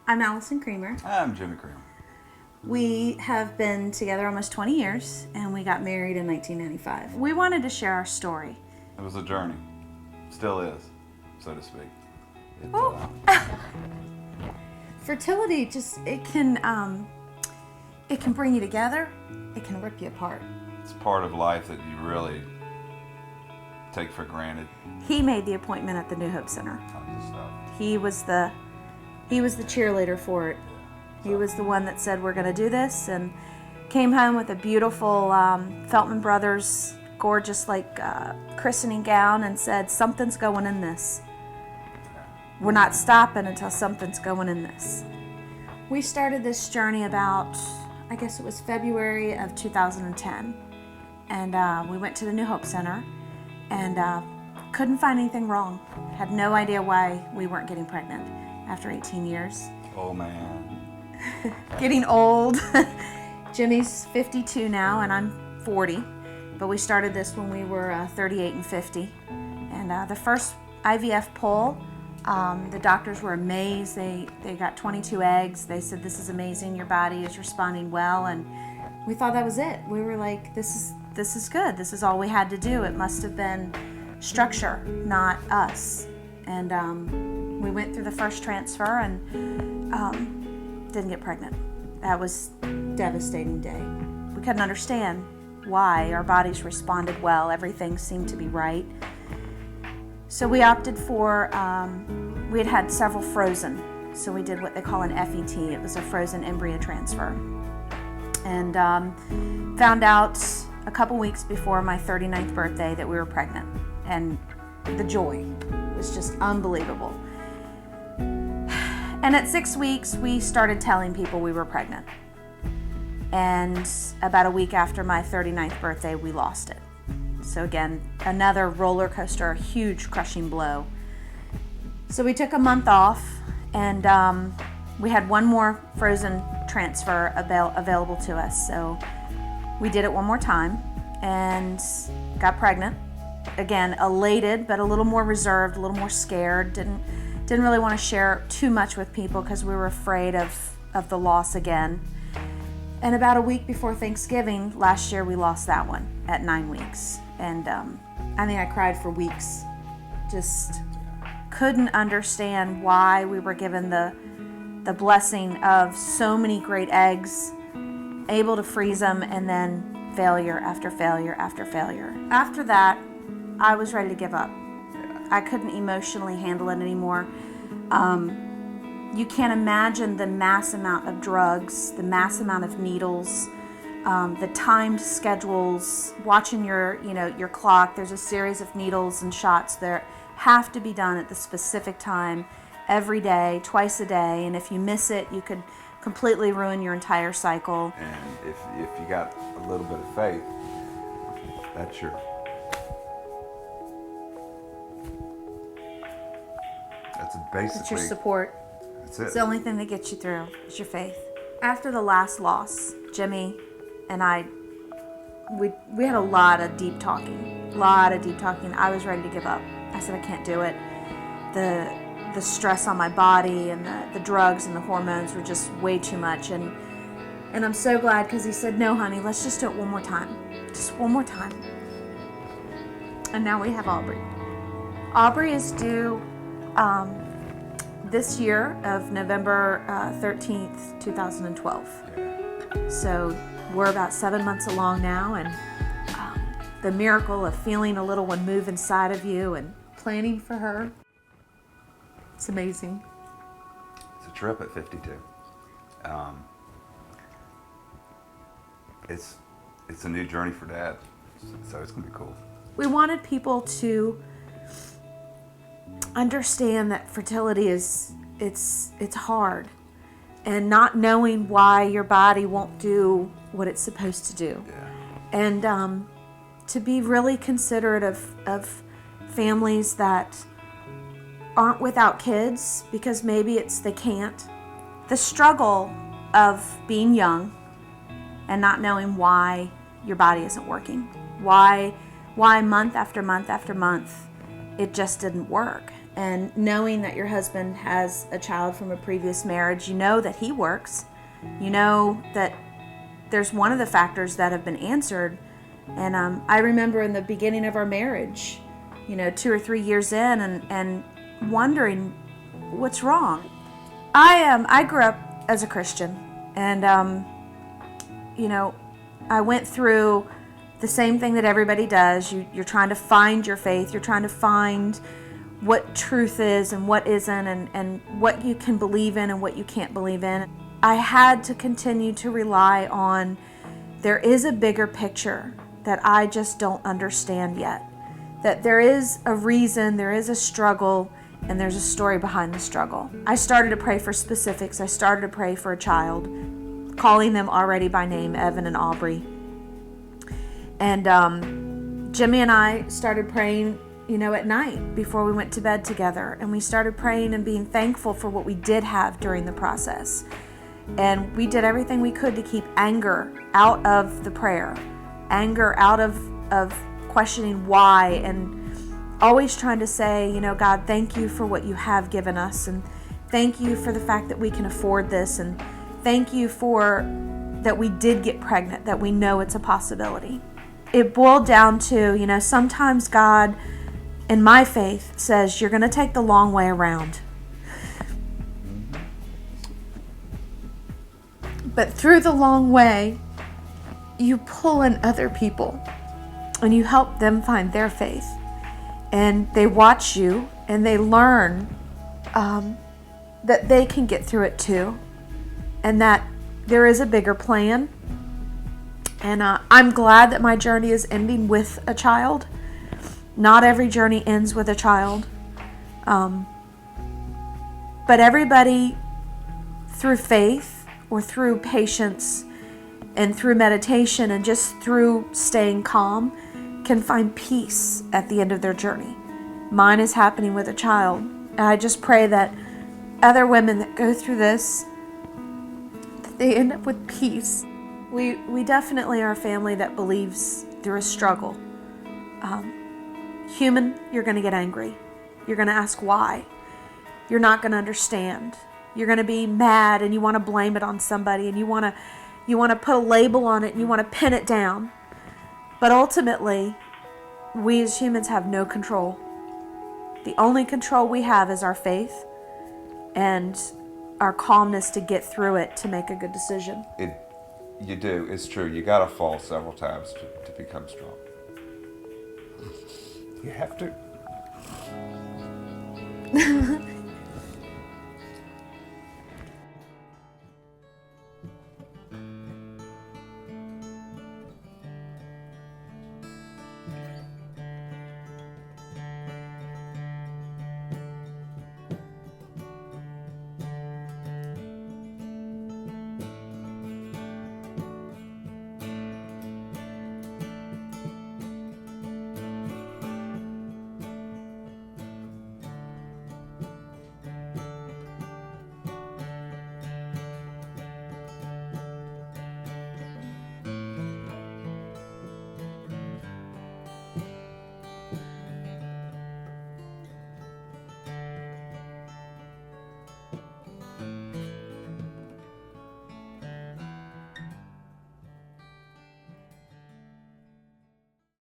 I'm Alison Creamer. I'm Jimmy Creamer. We have been together almost 20 years, and we got married in 1995. We wanted to share our story. It was a journey. Still is, so to speak. Fertility it can bring you together. It can rip you apart. It's part of life that you really take for granted. He made the appointment at the New Hope Center. Kinds of stuff. He was the cheerleader for it. He was the one that said, we're going to do this, and came home with a beautiful Feltman Brothers, gorgeous christening gown, and said, something's going in this. We're not stopping until something's going in this. We started this journey about, I guess it was February of 2010, and we went to the New Hope Center, and couldn't find anything wrong. Had no idea why we weren't getting pregnant after 18 years. Oh man. Getting old. Jimmy's 52 now, and I'm 40, but we started this when we were 38 and 50. And the first IVF poll, the doctors were amazed. They got 22 eggs. They said, this is amazing, your body is responding well, and we thought that was it. We were like, this is good. This is all we had to do. It must have been structure, not us. And we went through the first transfer and didn't get pregnant. That was a devastating day. We couldn't understand why. Our bodies responded well. Everything seemed to be right. So we opted for, we had several frozen. So we did what they call an FET. It was a frozen embryo transfer. And found out a couple weeks before my 39th birthday that we were pregnant. And the joy was just unbelievable. And at 6 weeks, we started telling people we were pregnant. And about a week after my 39th birthday, we lost it. So again, another roller coaster, a huge crushing blow. So we took a month off, and we had one more frozen transfer available to us. So we did it one more time and got pregnant. Again, elated, but a little more reserved, a little more scared. Didn't really want to share too much with people because we were afraid of the loss again. And about a week before Thanksgiving last year, we lost that one at 9 weeks. And I think I cried for weeks. Just couldn't understand why we were given the blessing of so many great eggs, able to freeze them, and then failure after failure after failure. After that, I was ready to give up. I couldn't emotionally handle it anymore. You can't imagine the mass amount of drugs, the mass amount of needles, the timed schedules, watching your clock. There's a series of needles and shots that have to be done at the specific time every day, twice a day. And if you miss it, you could completely ruin your entire cycle. And if you got a little bit of faith, that's your basically. It's your support. That's it. It's the only thing that gets you through. Is your faith. After the last loss, Jimmy and I, we had a lot of deep talking. I was ready to give up. I said, I can't do it. The stress on my body and the drugs and the hormones were just way too much. And I'm so glad, because he said, no, honey, let's just do it one more time. Just one more time. And now we have Aubrey. Aubrey is due this year of November 13th, 2012. So we're about 7 months along now, and the miracle of feeling a little one move inside of you and planning for her, it's amazing. It's a trip at 52. It's a new journey for Dad, so it's gonna be cool. We wanted people to understand that fertility it's hard, and not knowing why your body won't do what it's supposed to do. Yeah. And to be really considerate of families that aren't without kids because maybe they can't. The struggle of being young and not knowing why your body isn't working. Why month after month after month it just didn't work. And knowing that your husband has a child from a previous marriage, you know that he works. You know that there's one of the factors that have been answered. And I remember in the beginning of our marriage, 2 or 3 years in, and wondering what's wrong. I grew up as a Christian, and I went through the same thing that everybody does. You're trying to find your faith. You're trying to find what truth is and what isn't, and what you can believe in and what you can't believe in. I had to continue to rely on, there is a bigger picture that I just don't understand yet. That there is a reason, there is a struggle, and there's a story behind the struggle. I started to pray for specifics. I started to pray for a child, calling them already by name, Evan and Aubrey. And Jimmy and I started praying, at night before we went to bed together. And we started praying and being thankful for what we did have during the process. And we did everything we could to keep anger out of the prayer, anger out of questioning why, and always trying to say, God, thank you for what you have given us, and thank you for the fact that we can afford this, and thank you for that we did get pregnant, that we know it's a possibility. It boiled down to, sometimes God, in my faith, says you're going to take the long way around. But through the long way, you pull in other people and you help them find their faith. And they watch you and they learn that they can get through it too. And that there is a bigger plan. And I'm glad that my journey is ending with a child. Not every journey ends with a child. But everybody, through faith or through patience and through meditation and just through staying calm, can find peace at the end of their journey. Mine is happening with a child. And I just pray that other women that go through this, that they end up with peace. We definitely are a family that believes through a struggle. Human, you're going to get angry. You're going to ask why. You're not going to understand. You're going to be mad and you want to blame it on somebody, and you want to put a label on it and you want to pin it down. But ultimately, we as humans have no control. The only control we have is our faith and our calmness to get through it, to make a good decision. You do. It's true. You got to fall several times to become strong. You have to.